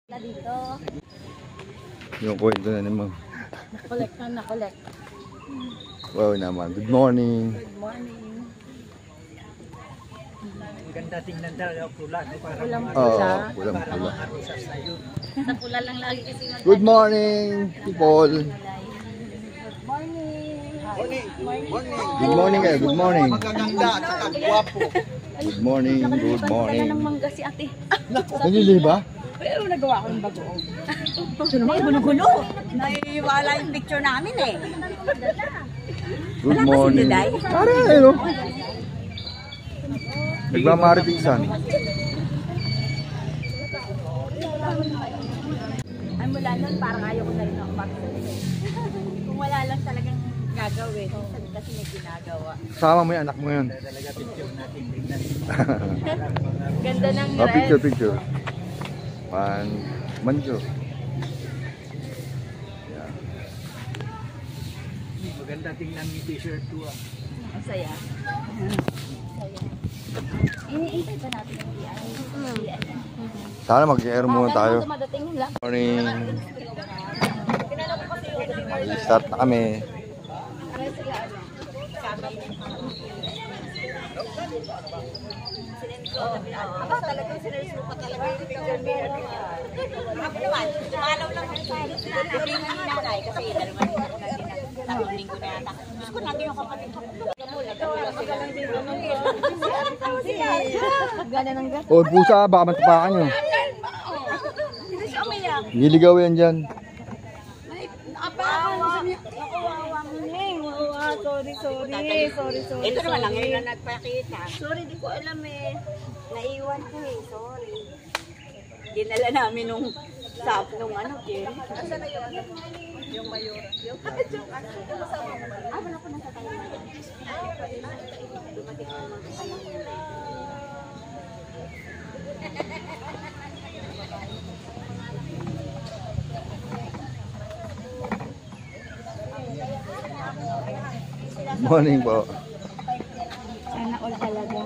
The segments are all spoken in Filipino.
Dito. Yung kwento na naman. Nakolect. Wow naman. Good morning. Good morning. Ganda tingnan daw yung pula. Pulang-pula. Pulang-pula. Sa pula lang lagi kasi Good morning, people. Good morning. Good morning kayo. Good morning. Magaganda at saka guwapo. Good morning. Good morning. Ng mangga si ate. Nagili ba? Pero nagawa ko ng bagoong. Ito naman, gulo-gulo. Naiwala yung picture namin eh. Good morning. Pare, ano? Nagmamaritisan. Ay mula nun, parang ayaw ko na rin ako mag-survey. Kung wala lang talagang gagawin, kasi may ginagawa. Sama mo yung anak mo yun. Talaga picture natin. Tingnan. Ganda ng Oh, red. picture. Manjo. Yeah. Maganda tingnan yung t-shirt ko. Ang saya. Iniintay pa natin yung DI. Sana mag-air muna tayo. Dumadating lang. Morning. Start na kami. Aba, talagang sinersuka talaga yung picture mo. Ako naman, dumalaw lang sa pagkakas ni nanay kasi dalawang linggo na yata. Diyos ko, natin yung kapatid ko. Gana ng gas. Oh, pusa, baka matapakan nyo. Hindi siya umiyak. Niligaw yan dyan. Sorry. Ito naman lang yun na nagpakita. Sorry, di ko alam eh. Naiwan ko eh, sorry. Dinala namin nung sap nung ano, Kim. Asan na yun? Yung mayura. Yung Wala ko nasa tayo. Dumating ko naman sa tayo. Morning po. Sana all talaga.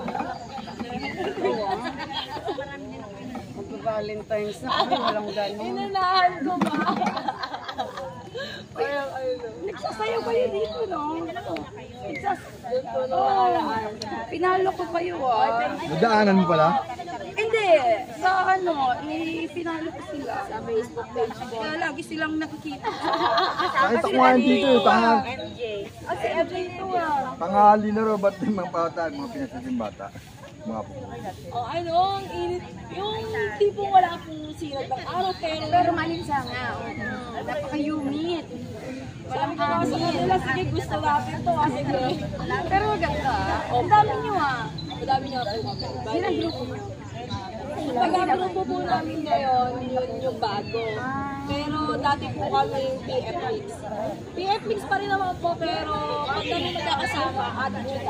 Valentine's na kami, walang gano'n. Inanahan ko ba? Nagsasayaw kayo dito, no? Pinalo ko kayo ah. Nadaanan mo pala? Hindi. Sa ano, pinalo ko sila. Sa Facebook page ko. Kaya lagi silang nakikita. Kahit ako nga dito eh. Kasi every ito ah. Tanghali na ro. Ba't yung mga bata? Mga pinasasing bata? Mga po. Oh, ano, ang init. Yung tipong wala pong sirat ng araw pero malinsanga. napaka-humid. Walang hangin. Nila, sige, gusto natin to. Sige. Pero maganda. Ang dami nyo ah. Ang dami nyo po kami. Sinang grupo mo? Pag-grupo po namin ngayon, yun yung bago. Pero dati po kami PFX. PFX pa rin naman po, pero pag kami magkakasama, attitude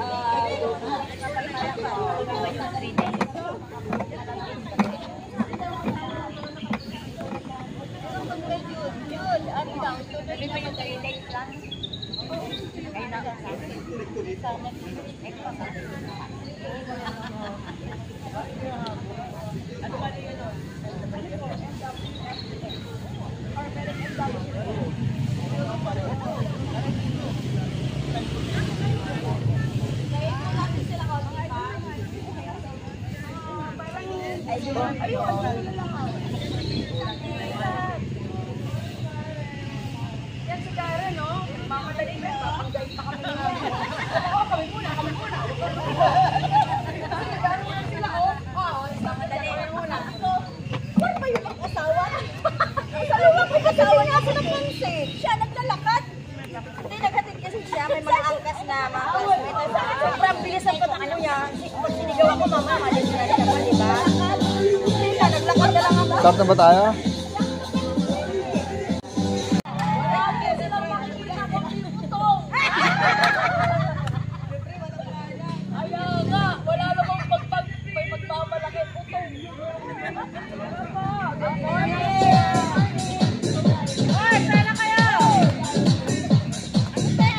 yan si Kara, no? Mamadali na, papagay pa kami na. Oo, kami muna. Sila, oh, mamadali na muna. Wala pa yung mag-asawa? Sa luwag may asawa niya sa napansin. Siya naglalakad. Hindi, naghatid kasi siya. May mga angkas na mga classmates. Sobrang bilis ang patakbo niya. Pag sinigaw ako, mama, malis na rin ako, di ba? Hindi na, naglakad na lang ako. Start na ba tayo? Ayaw nga, wala namang may magmamalaki putong. Good morning! Hoy, sana kayo! Ate!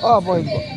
Opo, po.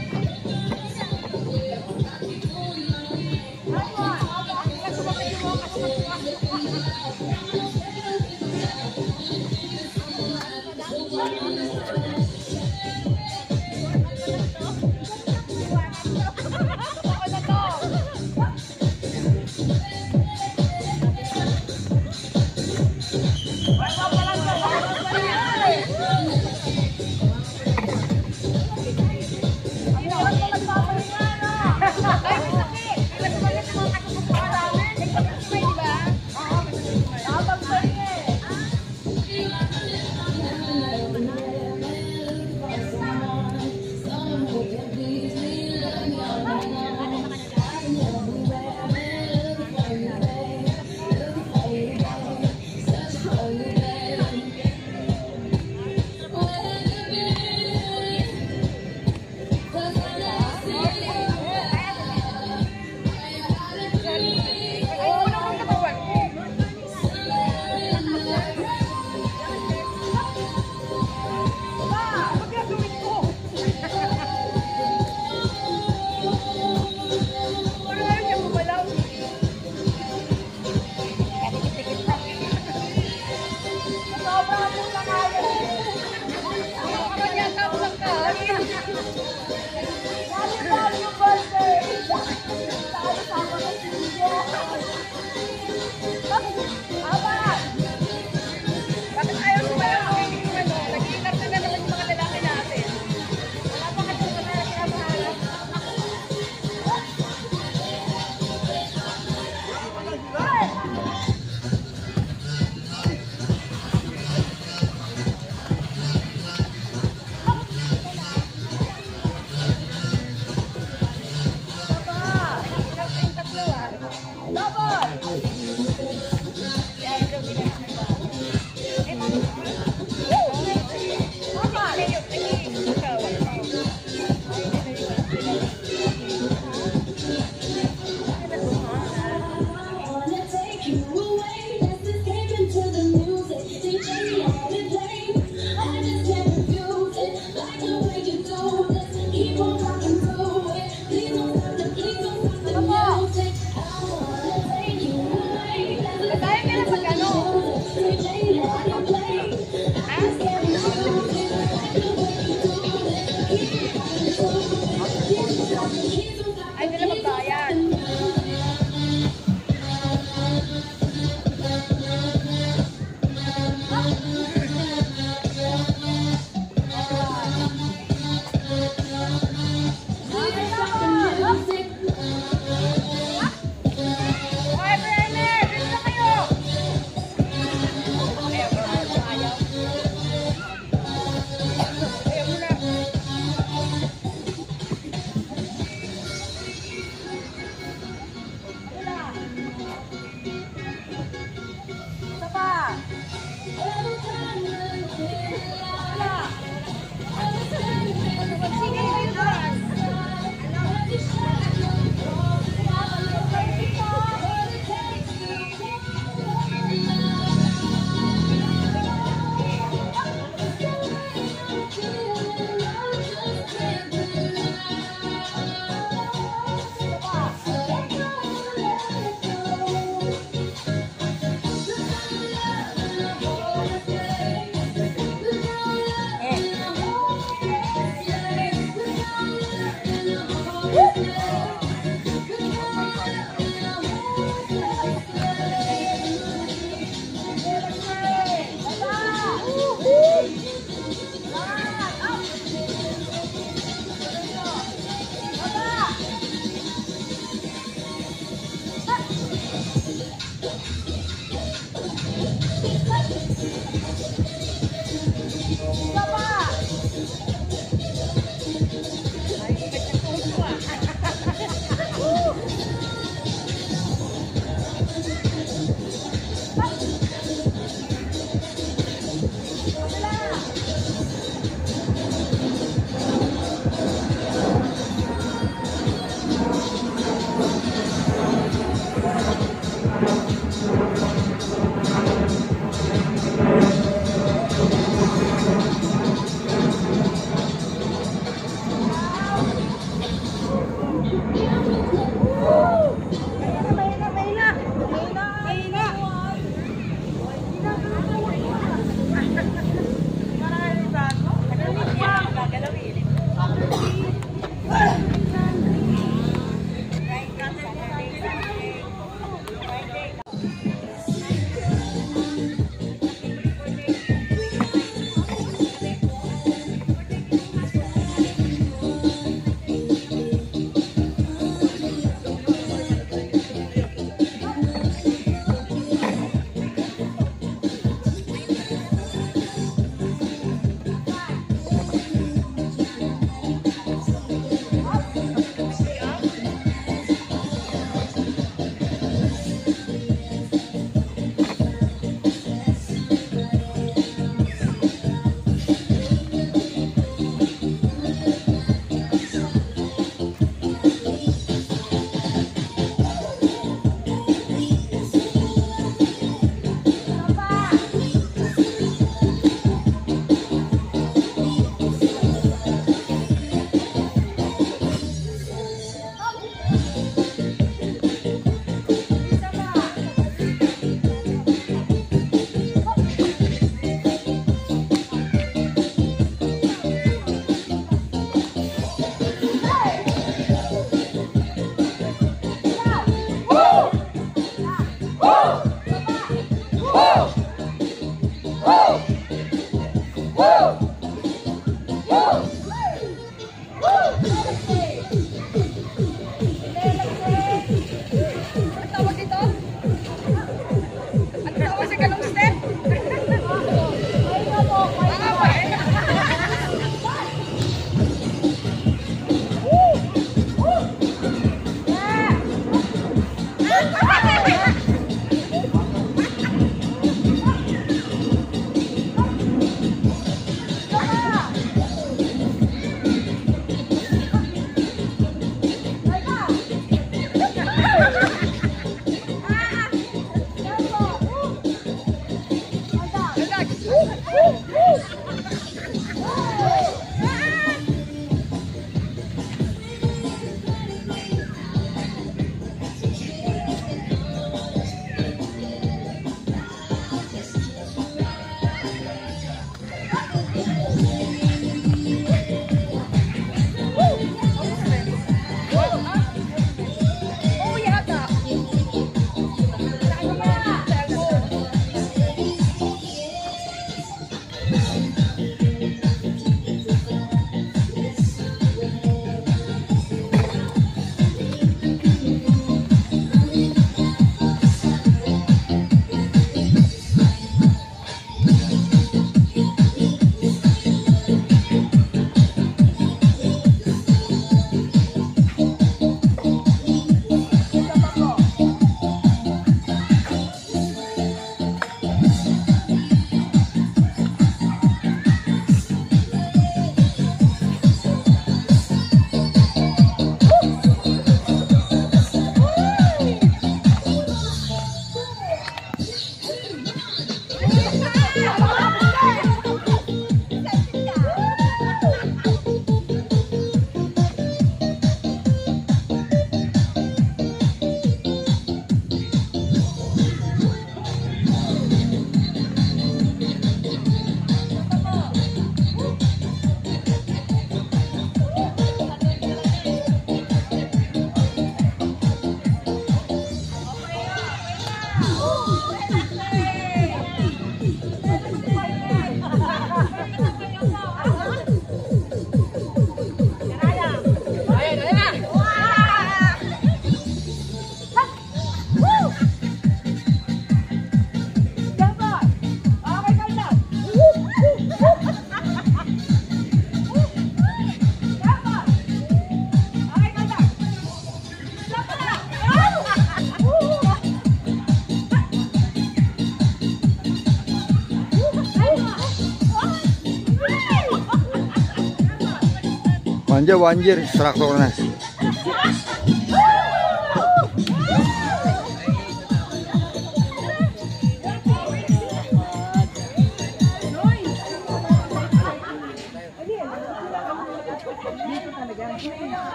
Manja 1 year instructor na.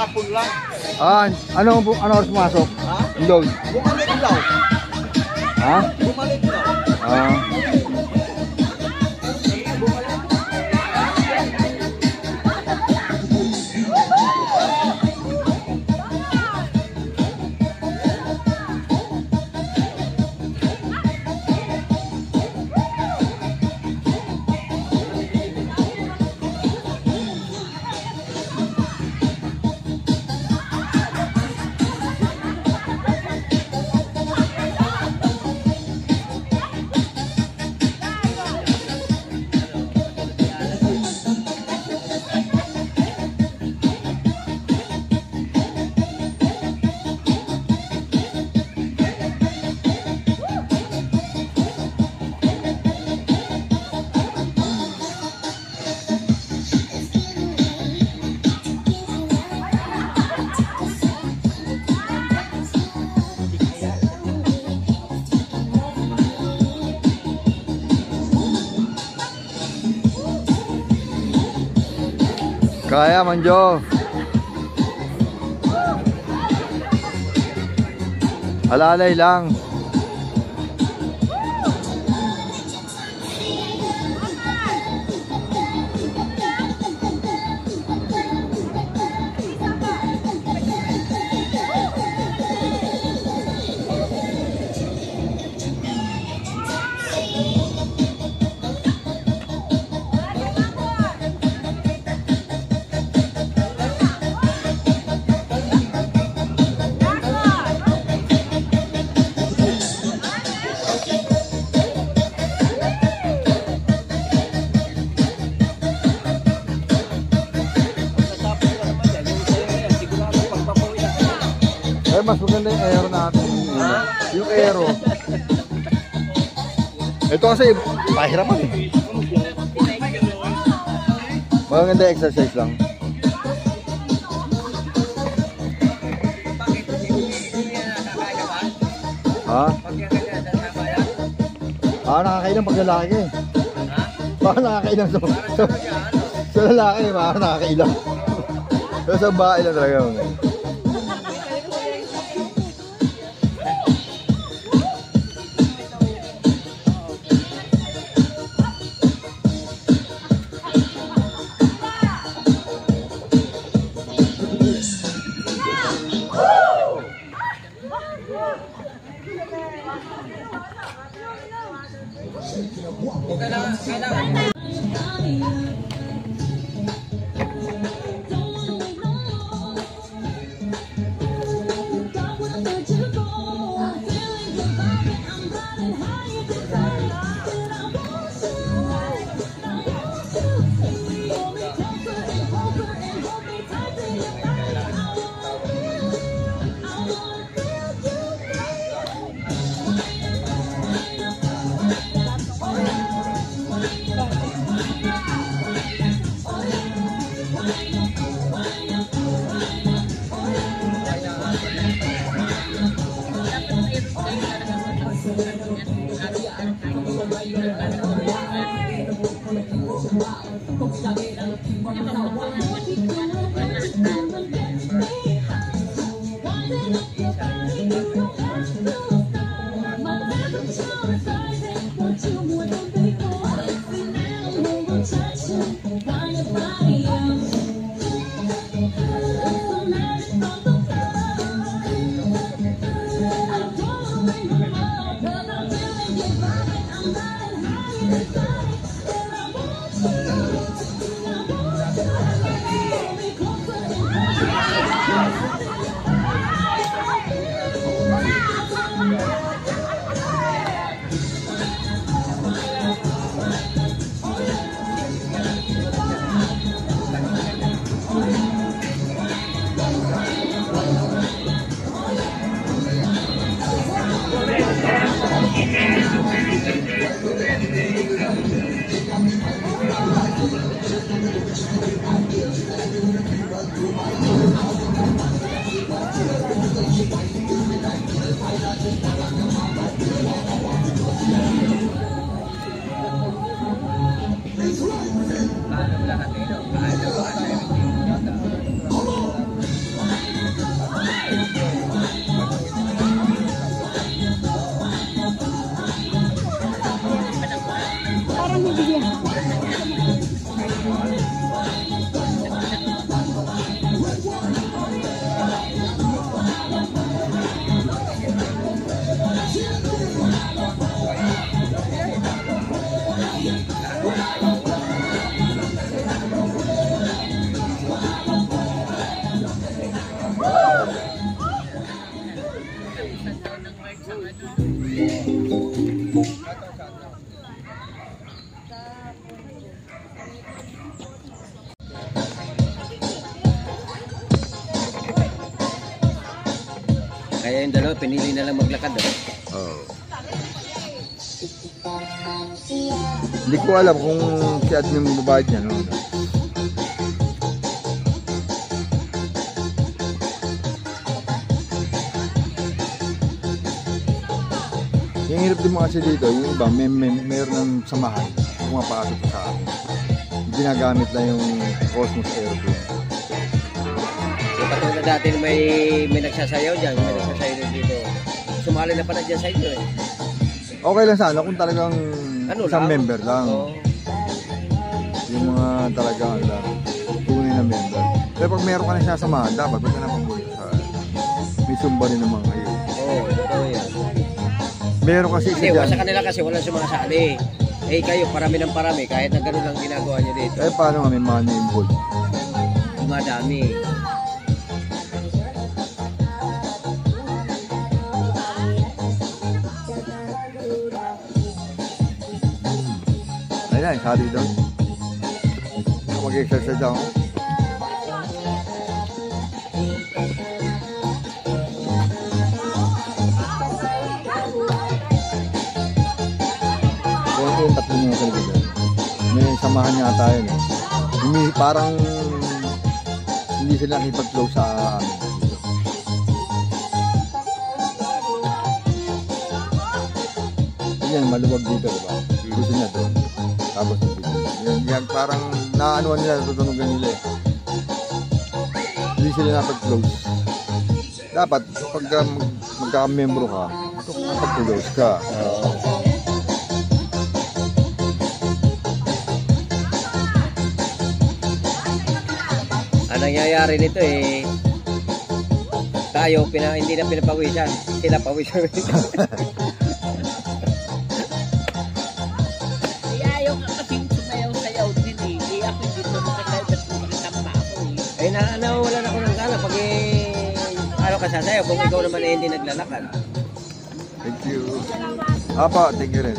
Hapon lang. Ano oras pumasok? Ha? Load. Bumalik daw. Ha? Bumalik daw. Kaya Manjo. Alalay lang. Mas maganda yung aero natin. Yung aero. Ito kasi pahirapan eh. Maganda exercise lang. Ha? Nakakailang pag lalaki eh. Baka nakakailang sa lalaki, baka nakakailang. Pero sa bahay lang talaga. Kaya yung dalawa, pinili na lang maglakad. Oh. Hindi ko alam kung si admin mababayad niya, no? Yung hirap din mga kasi dito, yung iba, mayroon ng samahan, pumapasok sa amin. Ginagamit lang yung Cosmos Airplane. Yung katulad dati may nagsasayaw dyan, may nagsasayaw din dito. Sumali na pala dyan sa inyo eh. Okay lang sana kung talagang Ano isang lang? member lang. Oo. Yung mga talagang tunay na member. Pero pag meron ka na sinasamahan, dapat ba't ka na papunta sa may sumba rin naman kayo. Oo, totoo yan. Meron kasi Hindi, isa sa dyan. kanila kasi walang sumasali. Eh kayo, parami ng parami, kahit na gano'n lang ginagawa nyo dito. Eh paano nga may money involved? Madami. Ayun na, sabi doon. Mag-exercise ako. Kung yung tatlo niya sa likod doon. May samahan niya ata yun. Hindi, parang hindi sila nakipag-close sa amin. Yan, maluwag dito, diba? Gusto niya doon. Tapos dito. Yan, parang naanuan nila, tutunugan nila eh. Hindi sila napag-close. Dapat, pagka magka-membro ka, magka-close ka. Ang nangyayari nito eh, tayo hindi na pinapawisan, sila pawisan. Kaya yung kasing sumayaw-sayaw din eh. Kaya ako dito nakasaya at makasama ako eh. Eh nawawalan ako ng gana pag ano ka sasayaw kung ikaw naman eh, hindi naglalakad. Thank you. Apa, thank you rin.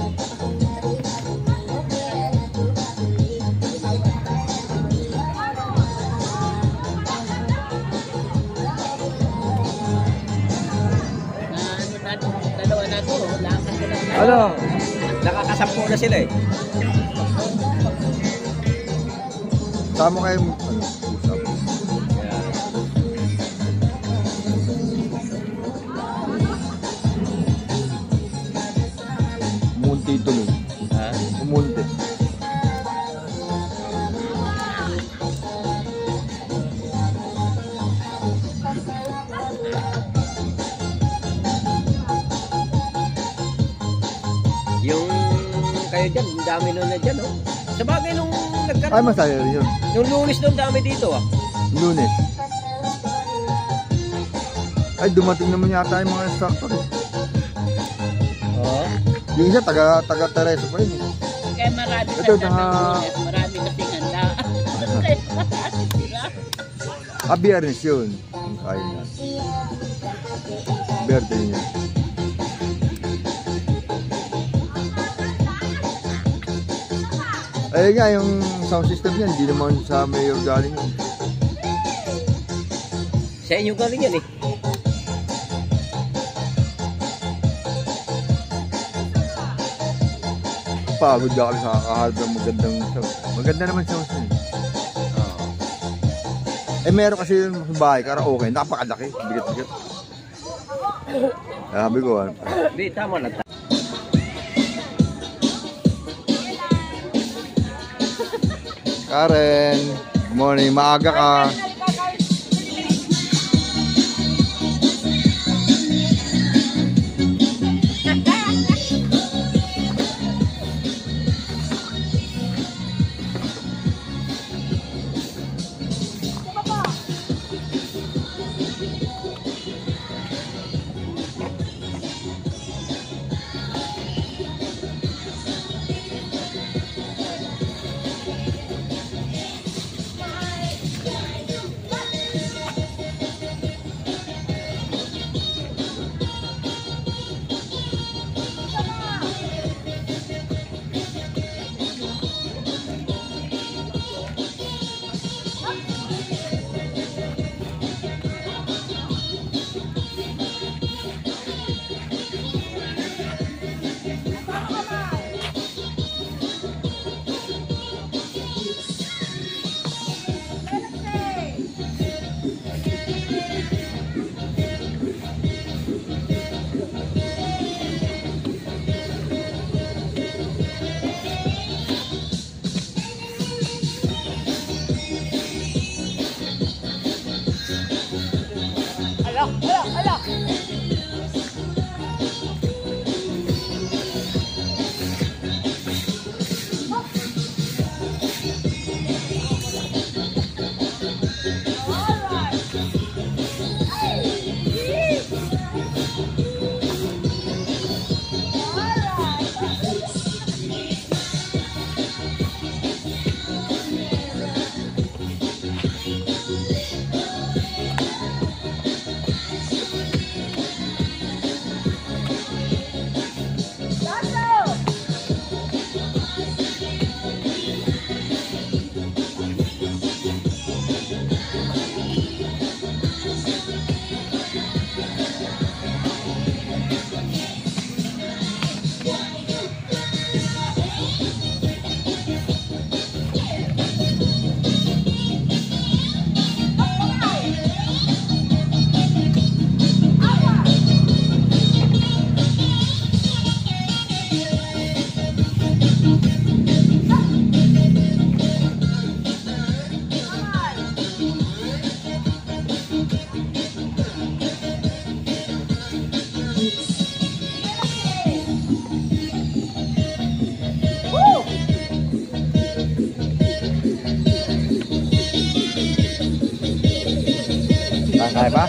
Dalawa na to, lakad ko lang. Ano? Nakakasampu na sila eh. Tama kayo, usap. Umunti tuloy. Ha? Umunti. nagsasayo dyan. Ang dami nun na dyan, oh. Sa bagay nung Ay, nagkaroon. masaya rin yun. Nung Lunes nung dami dito, ah. Lunes. Ay, dumating naman yata yung mga instructor eh. Oo. Yung isa, taga Tereso pa yun eh. Kaya marami Ito, sa marami kasing handa. Biyernes yun. Ang kain na. Birthday niya. Ay nga, yung sound system niya, hindi naman sa mayor galing yun. Sa inyo galing yan, eh. Pagod ka sa kakaharap ng magandang sound. Maganda naman sound niya. Oo. Eh meron kasi yung sa bahay, karaoke, napakalaki, bigat-bigat. Sabi ko, Hindi, tama na. Karen, good morning, maaga ka. Kaya ba?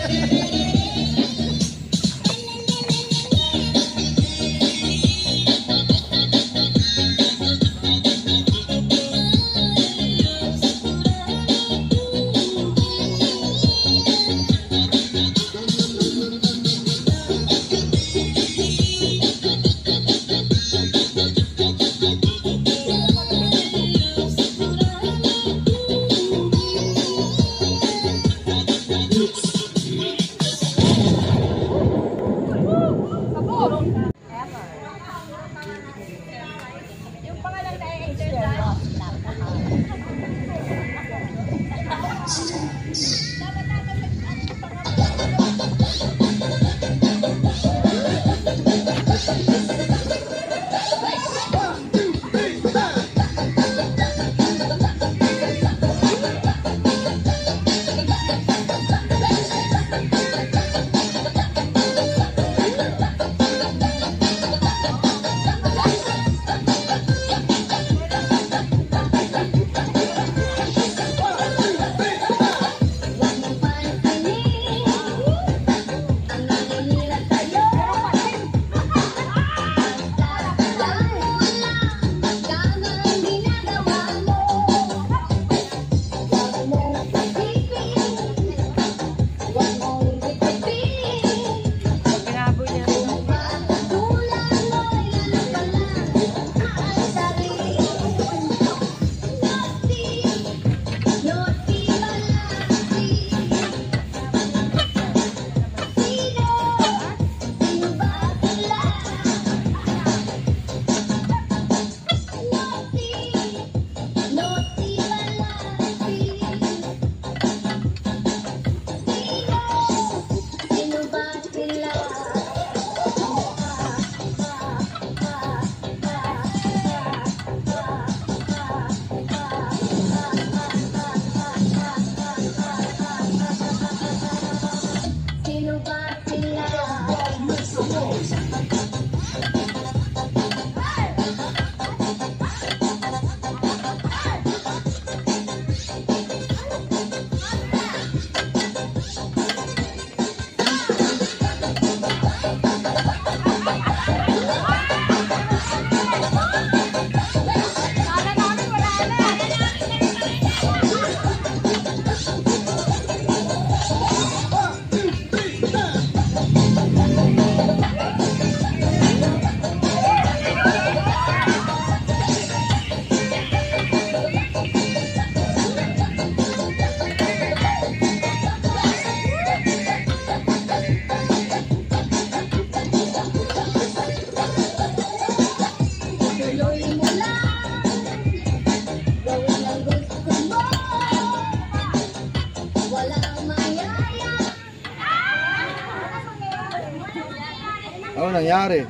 nangyari.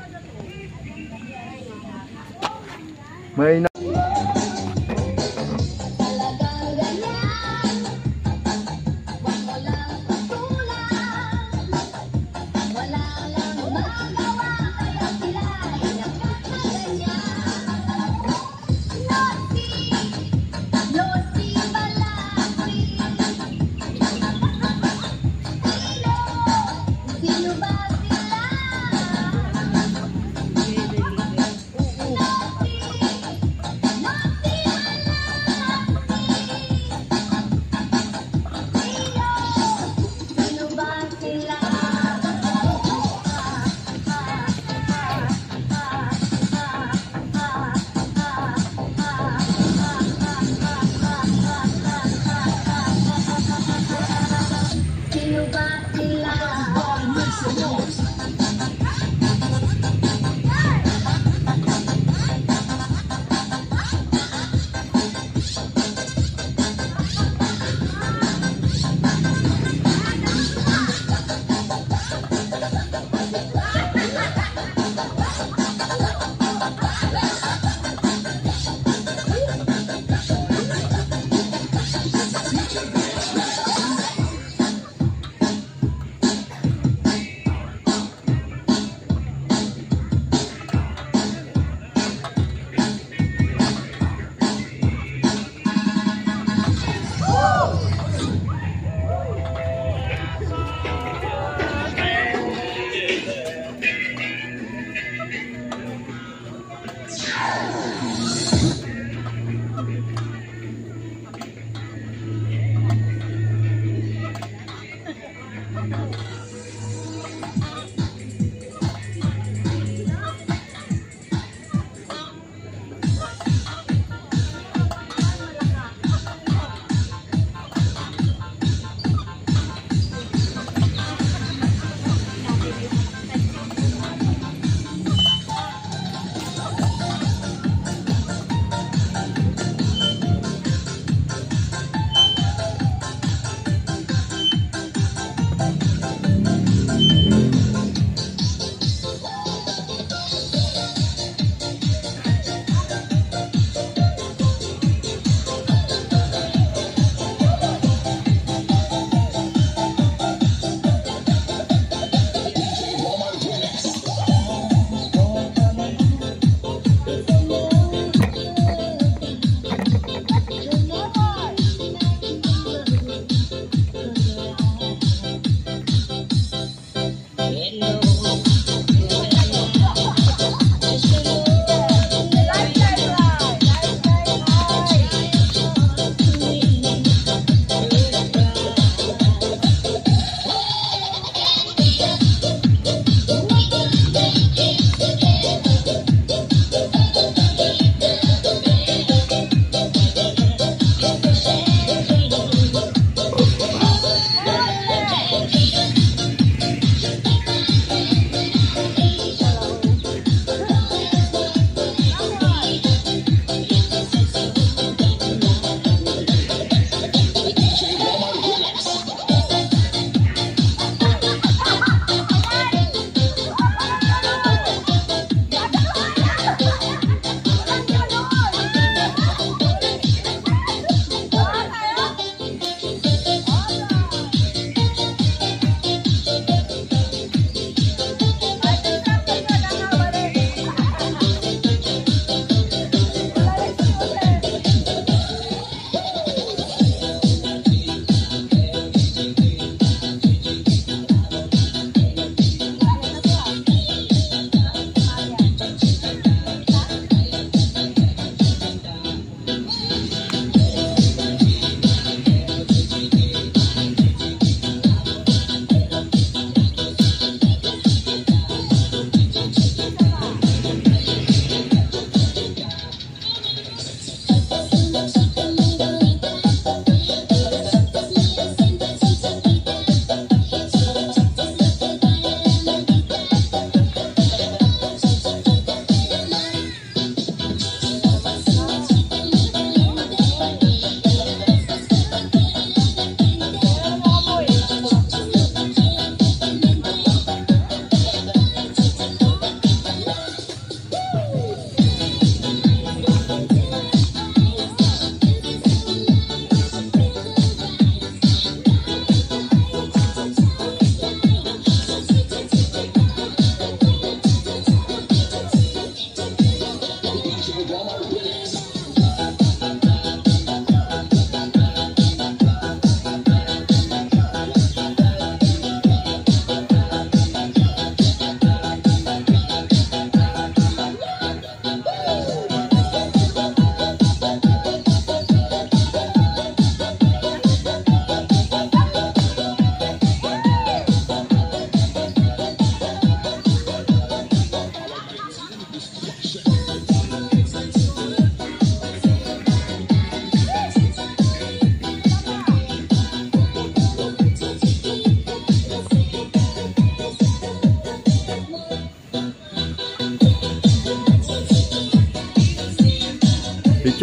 May na...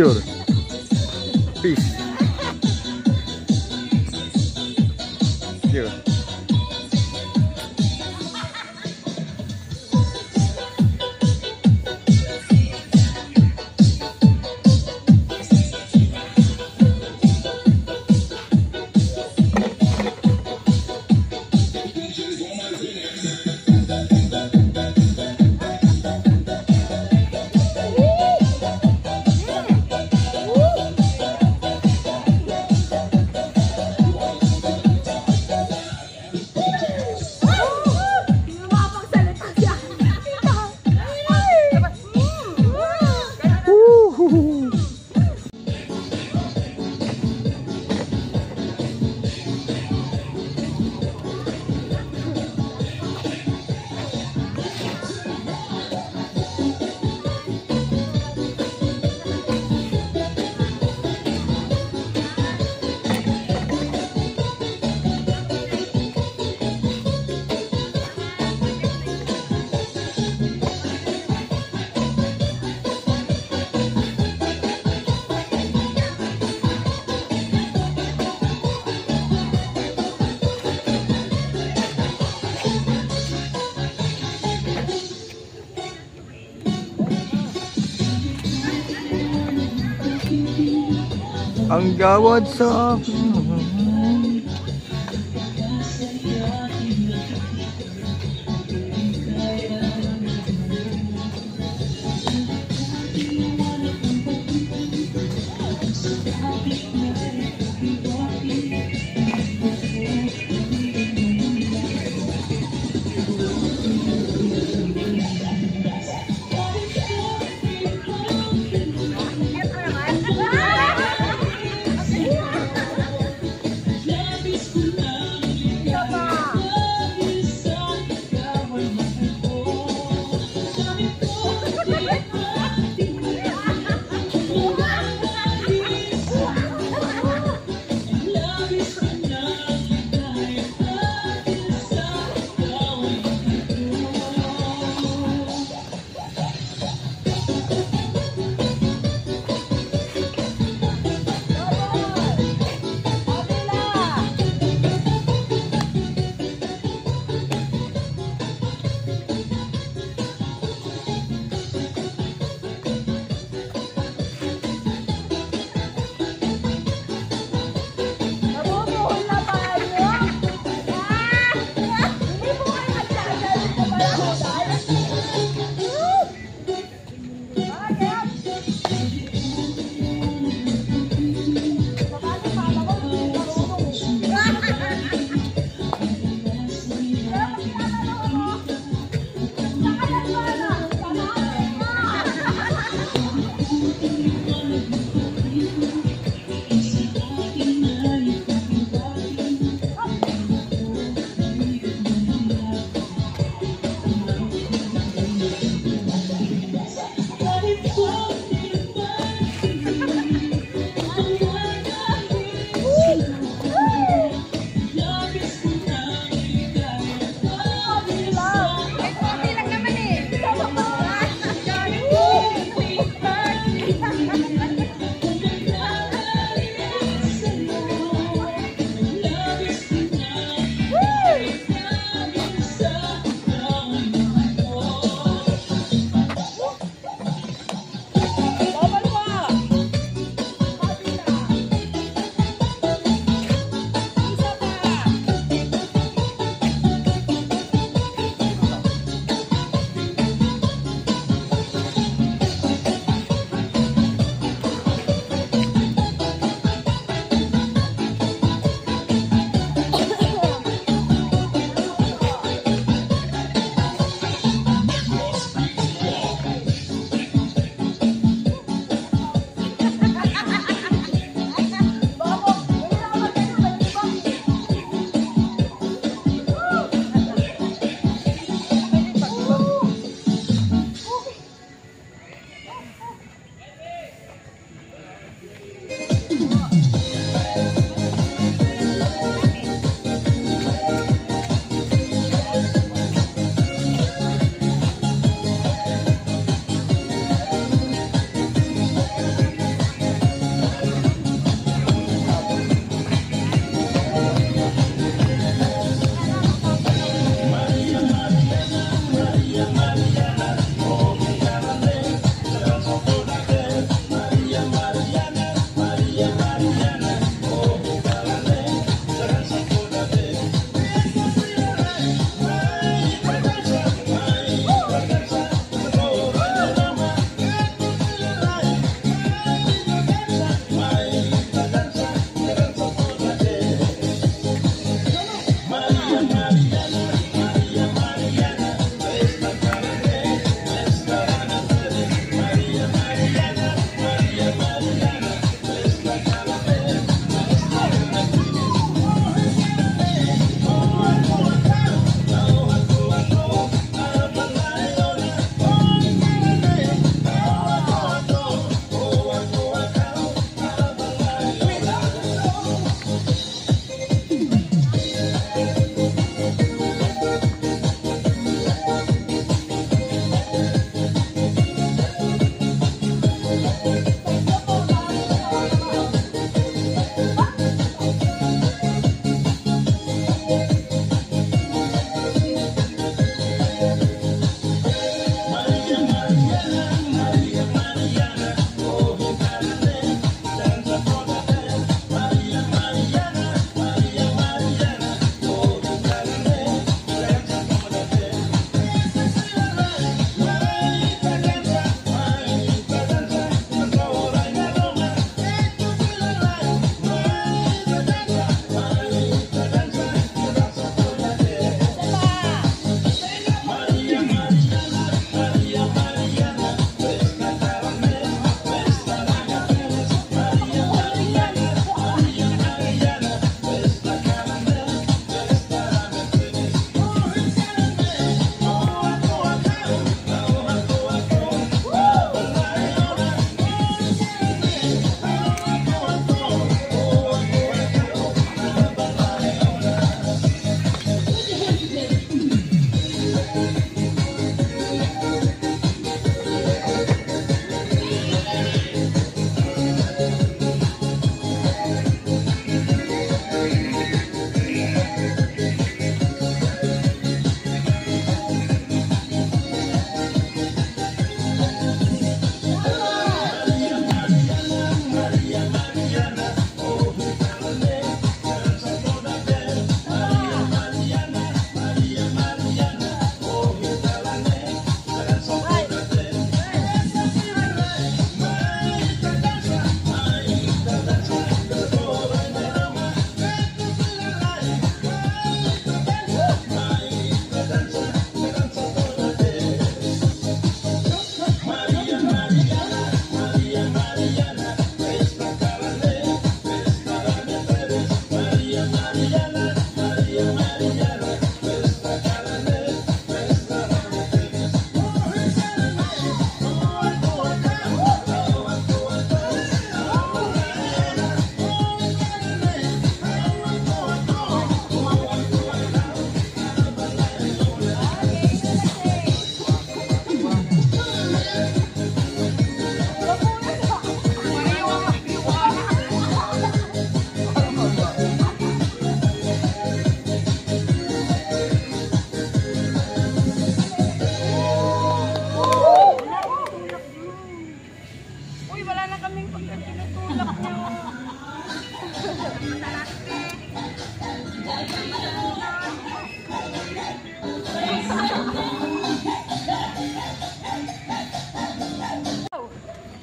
picture. Peace. Here. Ang gawad sa akin.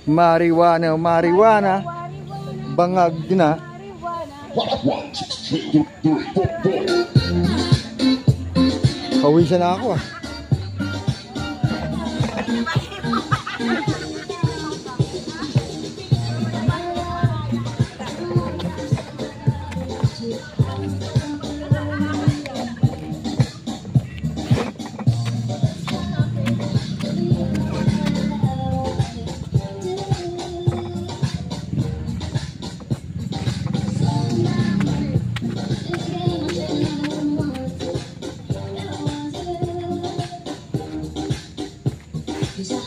Marijuana, marijuana. Bangag na. Kawisan na ako ah. Cause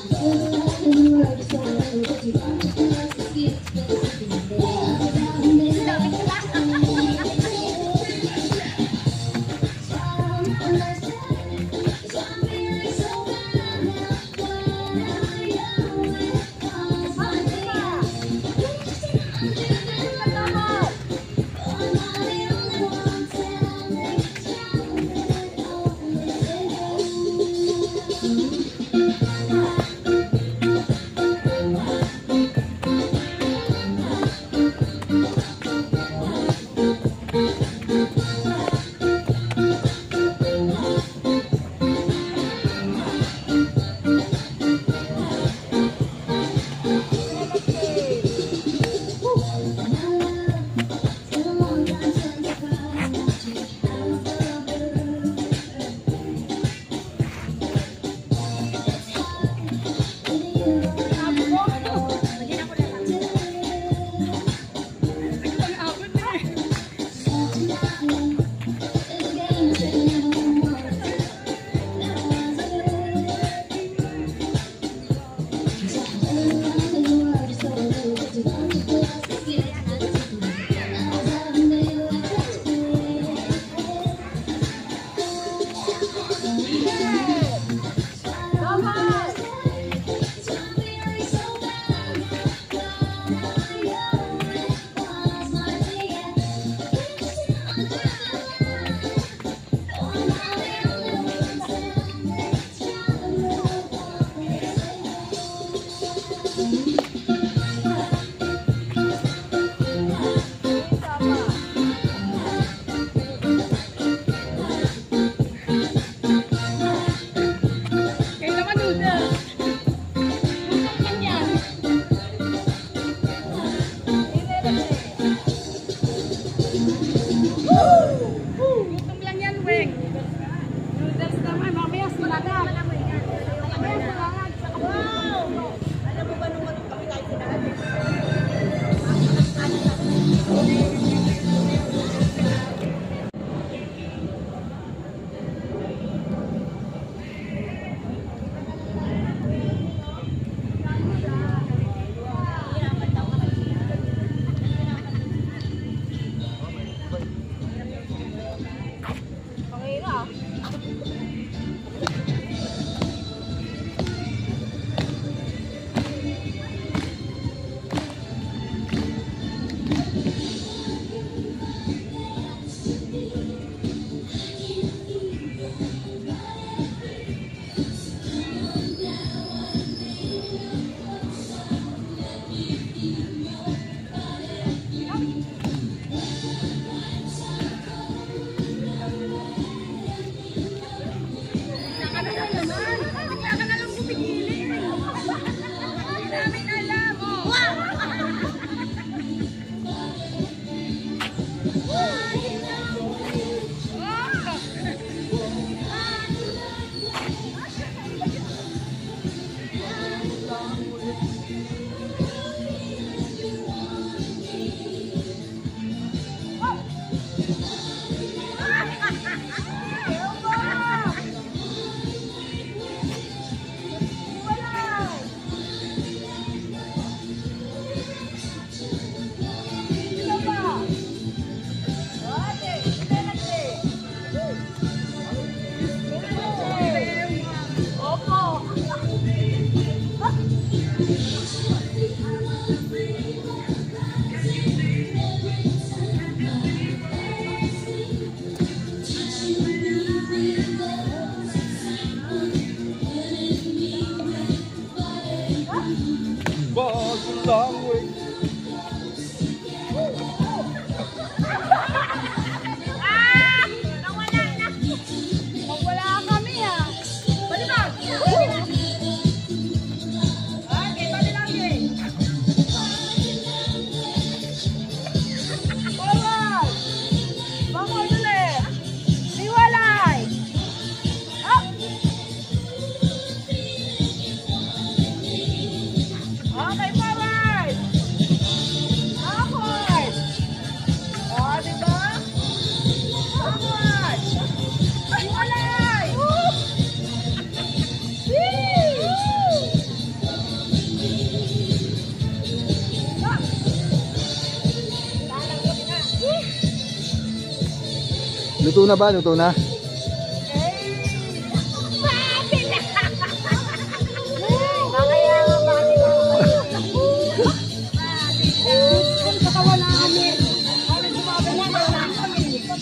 Luto na ba? Luto na?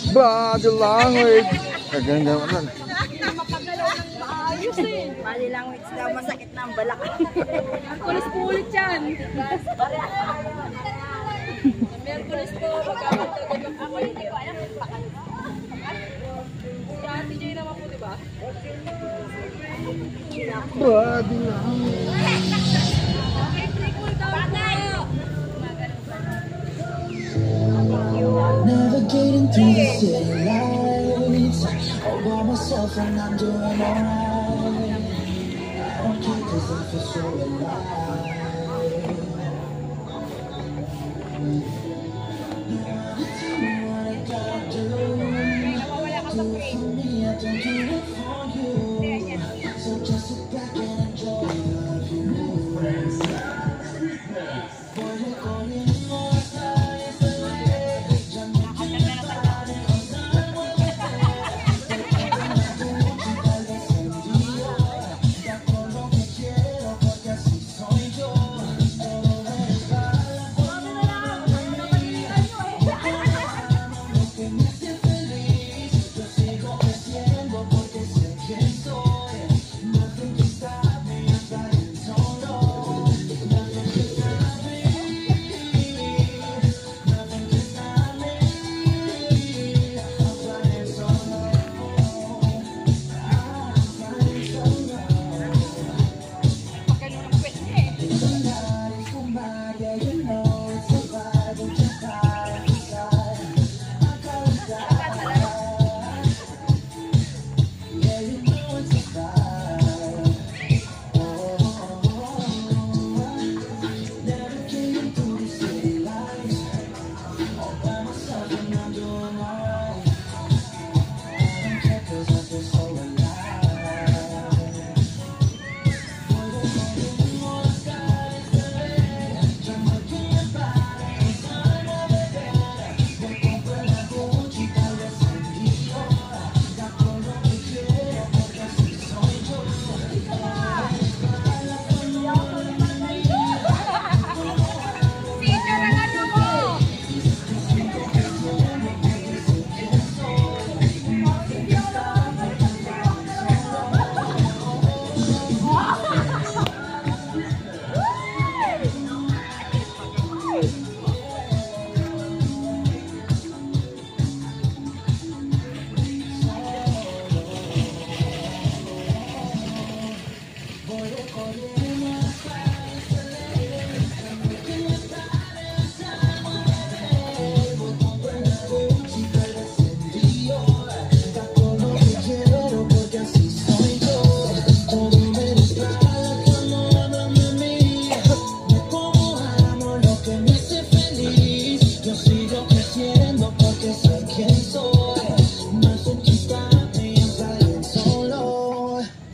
Body language. Kaganda naman. Ayos eh. Bali language daw, masakit na ang balak. Pulis-pulit yan. Merkulis po, magkakatagal ako. Hindi ko alam. Si Ate Jay naman po, diba? Body language. Navigating through the city lights, all by myself and I'm doing alright. I don't care 'cause I feel so alive. Tell me what I gotta do. Do it for me, I don't do it for you. So just sit back and enjoy the view. Boy, you're going more skies than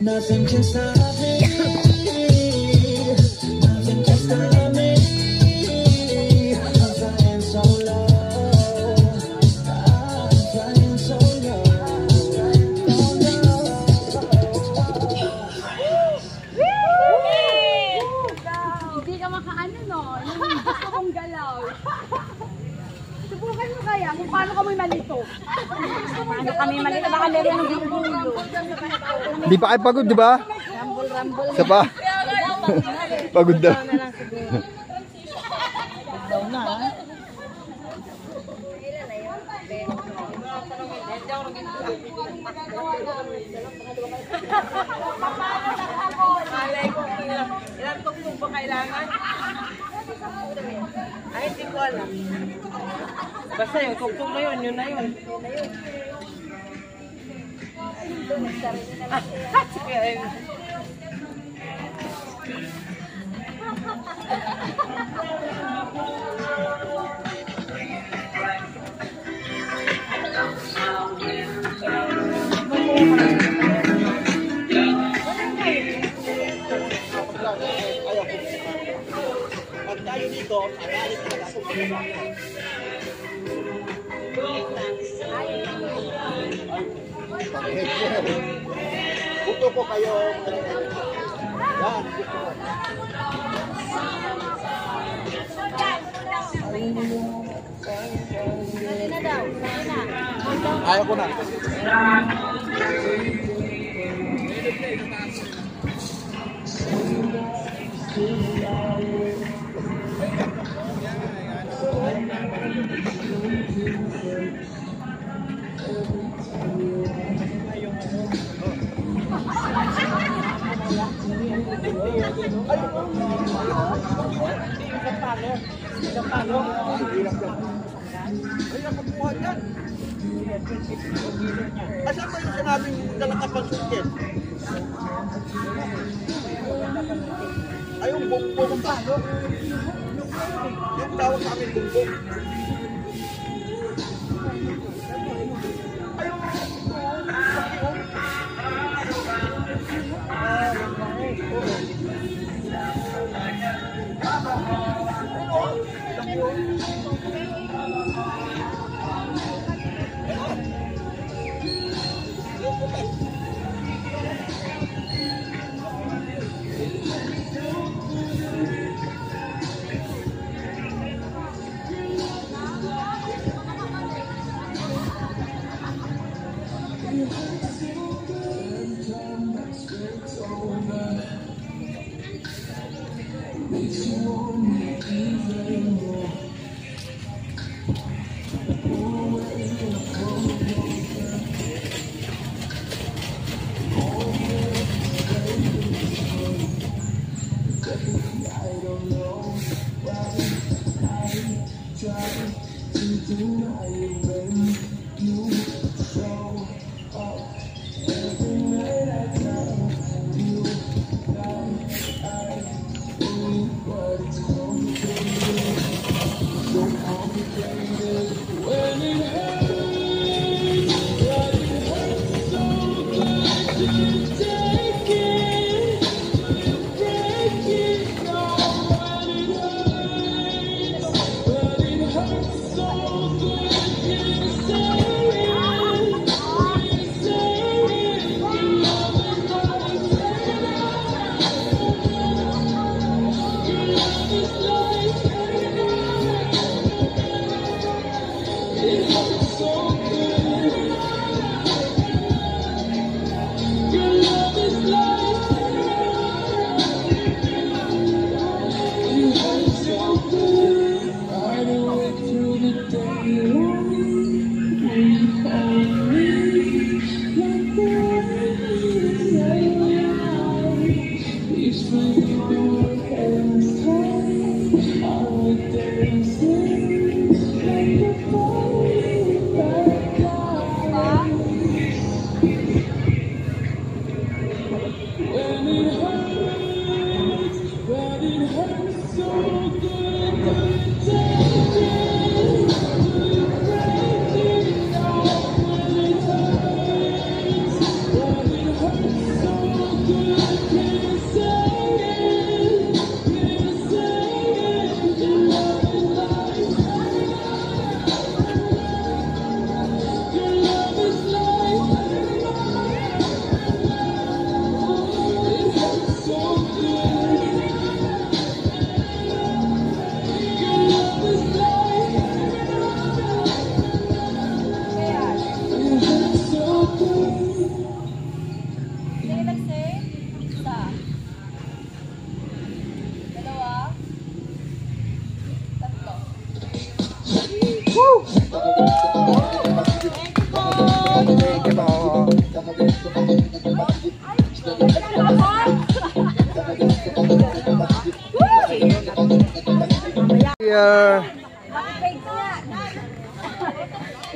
nothing can stop me. Nothing can stop me. I'm flying so low. I'm flying so low. Hindi ka makaano, no? Yung gusto kong galaw. Subukan mo kaya kung paano kami malito. Paano kami malito? Baka meron ng gulo. Hindi pa kayo pagod, di ba? Rambol. Isa pa. Pagod daw. Malay ko ilang tugtog ba kailangan? Ay, hindi ko alam. Basta yung tugtog na yun, yun na yun. Pag tayo dito, agalit talaga ako. Gusto ko kayo. Yan, gusto ko. Ayaw ko na. Ay, nakukuha dyan. Asan ba yung sinabing dalakapansukin? Ay, yung bumbong ng palo. Yung tawag sa amin bumbong. Ay, yung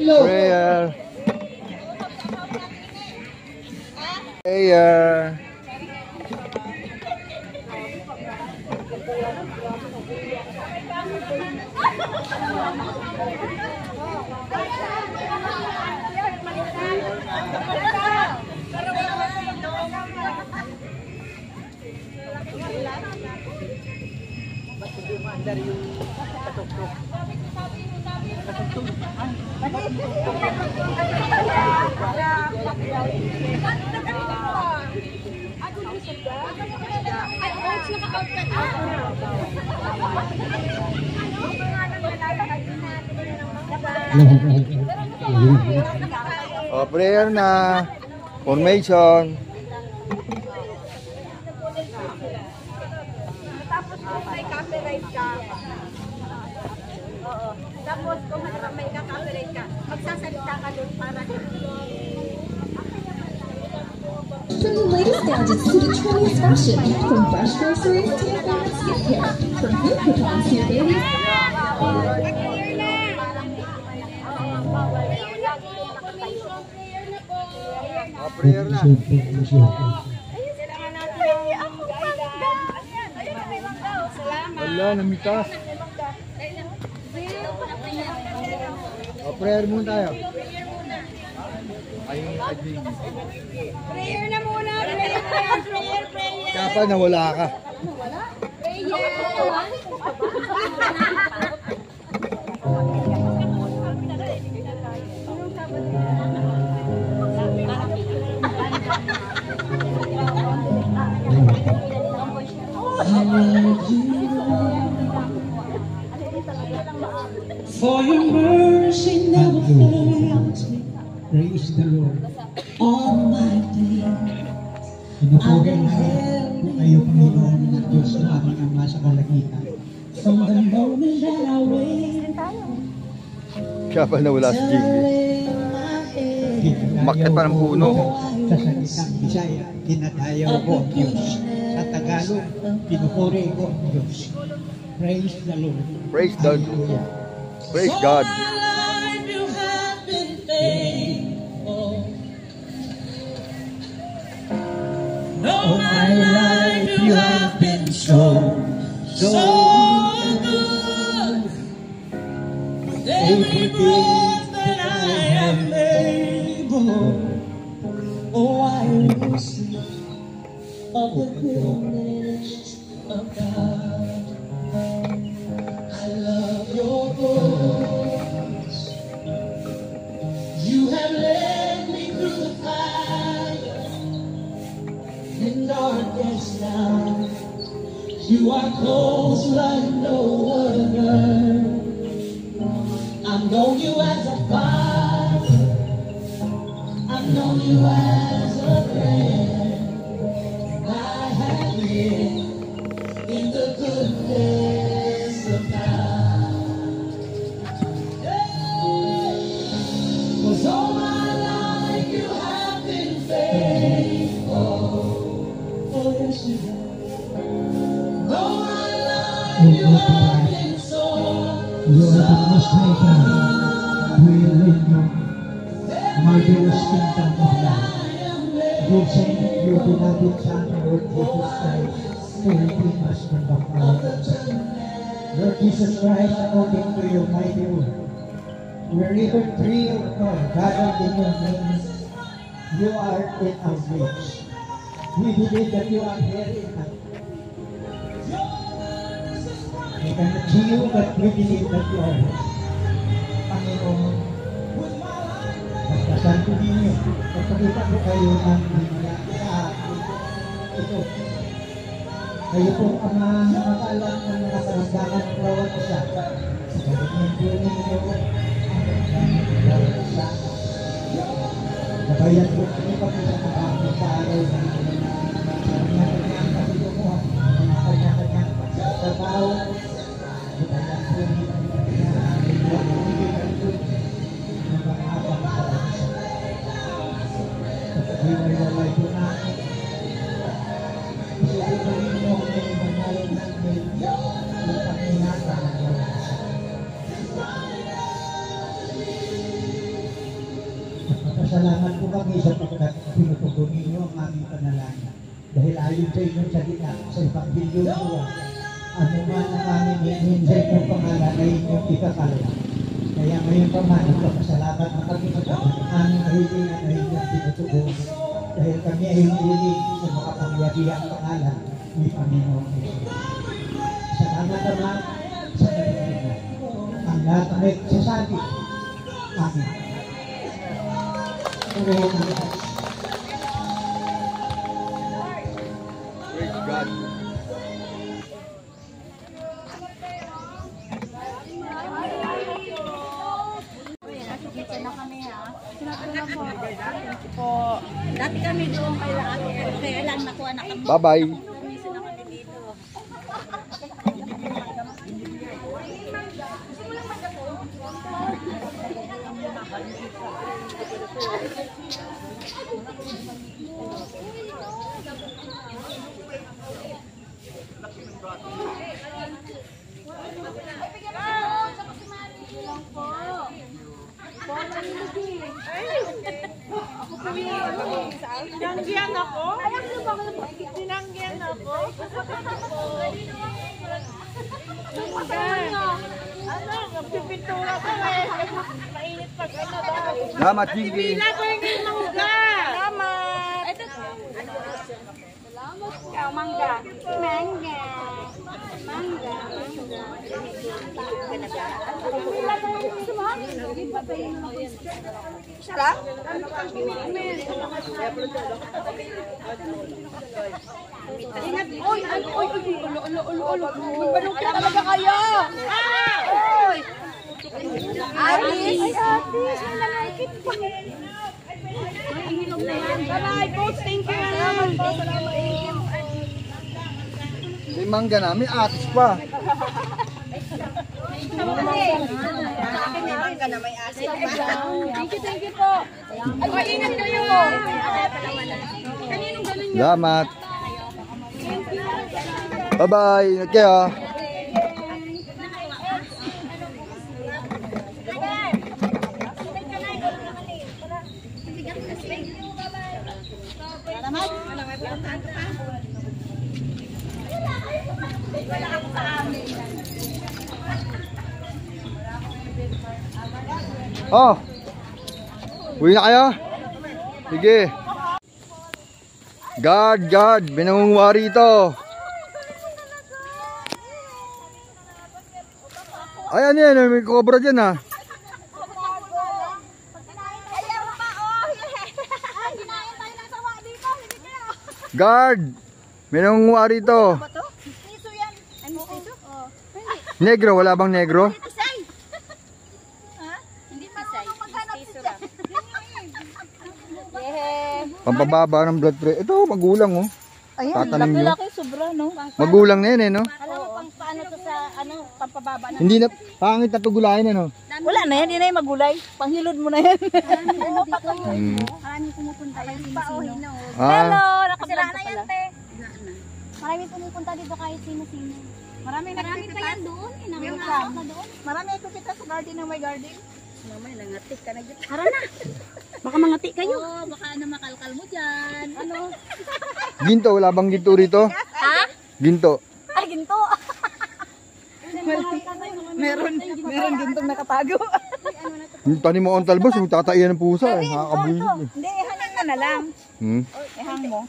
Prayer. Prayer. O, prayer na. Formation. Tapos kung may copyright ka, oo. Tapos kung may copyright ka, magsasalita ka doon para From the latest gadgets to the trendiest fashion, from fresh groceries to advanced skincare, from hair coupons to your daily. O, prayer na. Wala, namitas. O, prayer muna tayo. Ayun, admin. prayer na muna, prayer. Kaya pa nawala ka. For your mercy never fails me. Praise the Lord. All my days. Pinupugan namin po kayo, Panginoon, ng Diyos na aming Ama sa Kalagitan. From the moment that I wake, Kaya pa nawala si Jimmy. Umakyat pa ng puno. sa salitang Bisaya, dinadayaw ko ang Diyos. Sa Tagalog, pinupuri ko ang Diyos. Praise the Lord. Praise God. Praise God. All my life you have been so good. With every breath that I am able, oh, I will sing of the goodness of God. I love your voice. You have led me through the fire in darkest night. You are close like no other. I've known you as a father. I've known you as a friend. I have lived in the goodness of God. Was all my life you have been faithful. Oh, yes, you have. All my life you have been so. You are the most high God. We live you. Marvelous kingdom of God. You sent your beloved Son, Lord Jesus Christ, to redeem us from the power of sin. Lord Jesus Christ, according to your mighty word, wherever three or more gathered in your name, you are in our midst. We believe that you are here in us. We cannot see you, but we believe that you are here. Panginoon, basta ko ninyo, pagpakita ko kayo ng ito. Kayo po ang nakaalam ng mga karamdaman ng bawat isa. Sa pagkakas ninyo, bawat isa. Nabayan po kami pag isa na kami sa araw na kanyang katulungan, kanyang trabaho. Nabayan po kami ng mga abang sa isa. Kapag may walay po namin, isipin po ninyo ang may manalo namin ng pangingatan ng bawat isa. Salamat po kami sapagkat pinutugon ninyo ang aming panalangin. Dahil ayon sa inyong salita sa Ebanghelyo nyo, ano man ang aming hingin sa inyong pangalan ay inyong ikakala. Kaya ngayon pa man, nagpapasalamat na kami sa aming kahilingan ay inyong pinutugon. Dahil kami ay hinihiling sa makapangyarihang pangalan ni Panginoon Jesus. Salamat naman sa kanilang. Ang lahat ang may sasabi. Amen. Praise God. Dati kami doon kay Ate, kaya lang nakuha na kami. Bye-bye. Permission na kami dito. Tinanggihan ako? Tinanggihan ako? Ano? Magpipintura ko eh. Mainit pag ano daw. Salamat, Jinky. Pila ko yung mangga. Salamat. Mangga. Mangga. Mangga. Sarap? Ingat. Oy, ulo. Magbanong ka talaga kayo. Oy. Atis. Atis. Nanangkit pa. Bye-bye, folks. Thank you. Salamat po. May mangga namin, atis pa. Thank you po. Ay, ingat kayo. Kaninong ganun yun? Salamat. Bye-bye. Ingat kayo. Oh. Uwi na kayo? Sige. Guard. May nangunguwari ito. Ay, ano yan? May cobra dyan ha. Guard. May nangunguwari ito. Negro, wala bang negro? Pampababa ng blood pressure. Ito, magulang oh. Ayun, tatanim nyo. laki sobra, no? Magulang na yan eh, no? Alam mo pang paano to sa, pampababa na? Hindi na, pangit na to gulayin ano? Wala na yan, hindi na yung magulay. Panghilod mo na yan. Maraming pumupunta yan. Sino-sino. Hello, Ah, nakasira na yan, te. Maraming pumupunta dito kahit sino-sino. Marami pa yan doon. Marami ikupita sa garden ng may garden. Mamay, nangatik ka na dyan. Tara na. Baka mangati kayo. Oo, baka makalkal mo dyan. Ano? ginto, wala bang ginto rito? Ha? Ginto. Ay, ginto. meron gintong nakatago. Yung tanim mo ang talbos, yung tataiyan ng pusa eh. Nakakabulit eh. Hindi, hangin ka na lang. Ihang mo.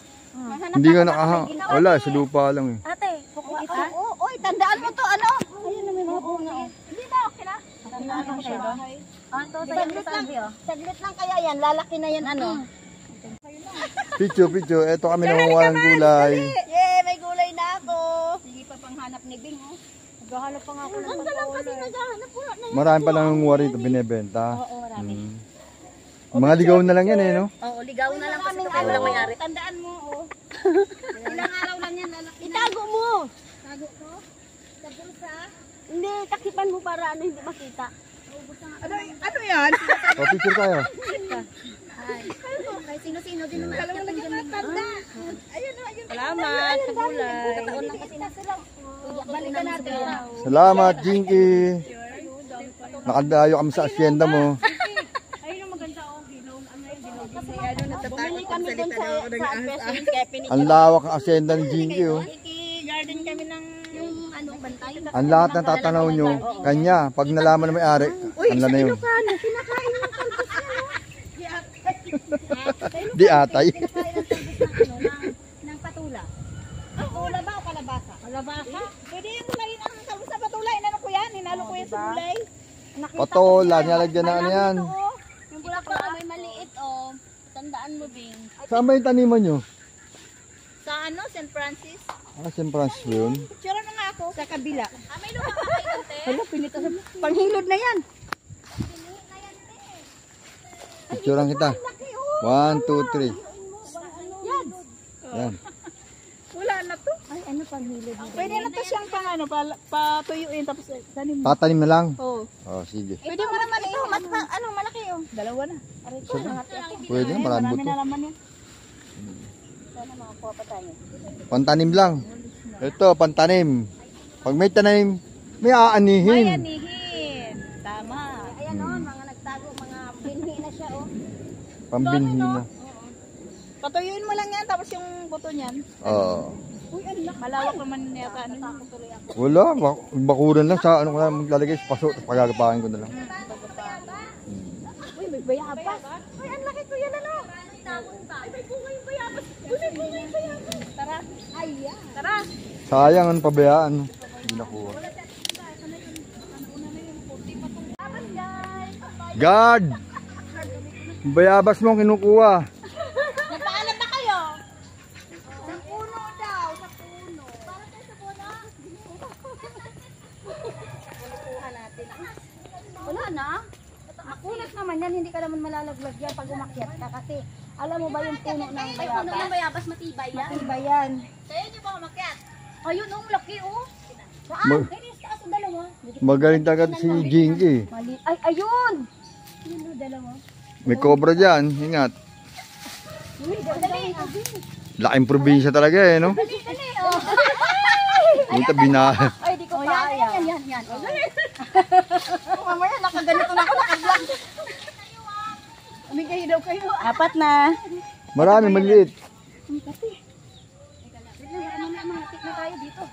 Hindi nga nakahang. Wala, sa lupa lang eh. Ate, kukuha ka. Oy, tandaan mo to, ano? Ayun na may mga bunga. Hindi ba, okay na? Tandaan mo siya ba? Saglit lang kaya yan, lalaki na yan, ano? Picho. Eto kami nangunguha ng gulay. Yay, may gulay na ako. Sige pa panghanap ni Bing, oh. Naghahanap pa nga ako ng pangkulay. Kasi naghahanap po. Marami pa lang nangunguha rito, binebenta. Oo, marami. Mga ligaw na lang yan eh, no? Oo, ligaw na lang kasi kapag walang may-ari. Tandaan mo, oh. Ilang araw lang yan, lalaki. Itago mo. Tago ko? Sa bulsa? Hindi, takipan mo para ano, hindi makita. Ano yan? O, picture tayo. Kay sino-sino din naman. Alam mo lagi mga tanda. Ayun. Salamat sa gulay. Taon lang kasi nasa lang. Balikan natin. Salamat, Jinky. Nakadayo kami sa asyenda mo. Bumili kami dun sa Alpes, kaya pinik. Ang lawak ang asyenda ni Jinky, oh. Iki-garden kami ng yung anong bantay. Ang lahat ng tatanaw nyo, kanya. Pag nalaman na may ari, anla na yun. Kinakain ng talbos Di atay. ng patula. Patula ba o kalabasa? Kalabasa. Pwede yung lalagyan ang talbos sa patula. Inano ko yan? Hinalo ko yan sa gulay. Patola, nilalagyan na ano yan. Yung bulaklak may maliit, oh. Tandaan mo, Bing. Saan ba yung taniman nyo? Sa ano, St. Francis? Ah, St. Francis yun. Picture na nga ako. Sa kabila. May lupa ka kayo, te. Hala, pinita sa panghilod na yan. Picturean kita. 1, 2, 3. Yan. Wala na to. Ay, ano pang hilid? Pwede na to siyang pang ano, patuyuin tapos tanim mo. Tatanim na lang. Oo. Oh, sige. Pwede mo naman ito. Ano, malaki oh. Dalawa na. Pwede na, marami Marami buto. na naman yun. Sana makakuha pa tayo. Pantanim lang. Ito, pantanim. Pag may tanim, may aanihin. Anihin. Tama. Ayan oh, mga nagtago, mga binhi na siya oh. Pambinhi na. Patuyuin mo lang yan tapos yung buto niyan. Oo. Uy, ano lang. Malawak naman yata. Ano yun? Wala, bakuran lang sa ano ko lang maglalagay sa paso, tapos pagagapain ko na lang. Uy, may bayabas. Uy, ang laki ko yan ano. Ay, may bunga yung bayabas. Uy, may bunga yung bayabas. Tara. Ay, yeah. Tara. Sayang ang pabayaan. Hindi nakuha. Guard! Bayabas mo ang kinukuha. Nagpaalam na kayo. Sa puno daw, sa puno. Para tayo sa puno. Kuha natin. Wala na. Makunat naman yan, hindi ka naman malalaglag yan pag umakyat ka kasi alam mo ba yung puno ng bayabas? Ay, puno ng bayabas matibay yan? Matibay yan. Sa'yo niyo ba umakyat? Ayun, ang laki oh. Saan? Ay, taas ang dalawa. Magaling talaga si Jinky. Mali. Ay, ayun! Yun o, dalawa. May cobra dyan, ingat. Uy, dali. Laking probinsya talaga eh, no? Dali, oh. Punta binahan. Ay, di ko kaya. Yan. Mamaya, nakaganito na ako, nakablog. Umigay daw kayo. 4 na. Marami, maliit. Na tayo dito.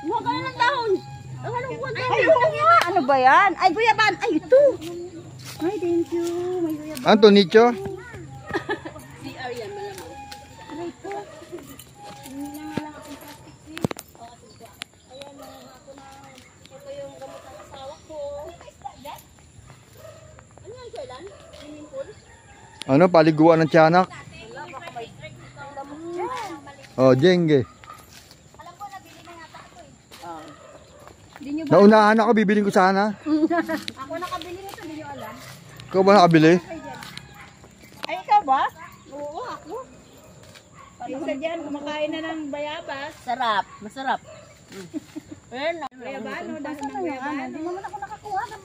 Huwag ka na ng dahon. Ano ba yan? Ay, guyaban. Ay, ito. Ay, thank you. May guyaban. Anto, Nicho? CR yan, malamang. Aray ko. Hindi na nga lang akong plastic sis. Ayan na ako na. Ito yung gamot ng asawa ko. Ano yan, Kailan? Swimming pool? Ano, paliguan ng tiyanak? Oh, Jenge. Alam ko, nabili na nga ako eh. Naunahan ako, bibiling ko sana. Ako nakabili nito, hindi nyo alam. Ikaw ba nakabili? Ay, ikaw ba? Oo, ako. Isa dyan, kumakain na ng bayabas. Sarap, masarap. Bayabas, no? Dahil ng bayabas. Hindi naman ako nakakuha.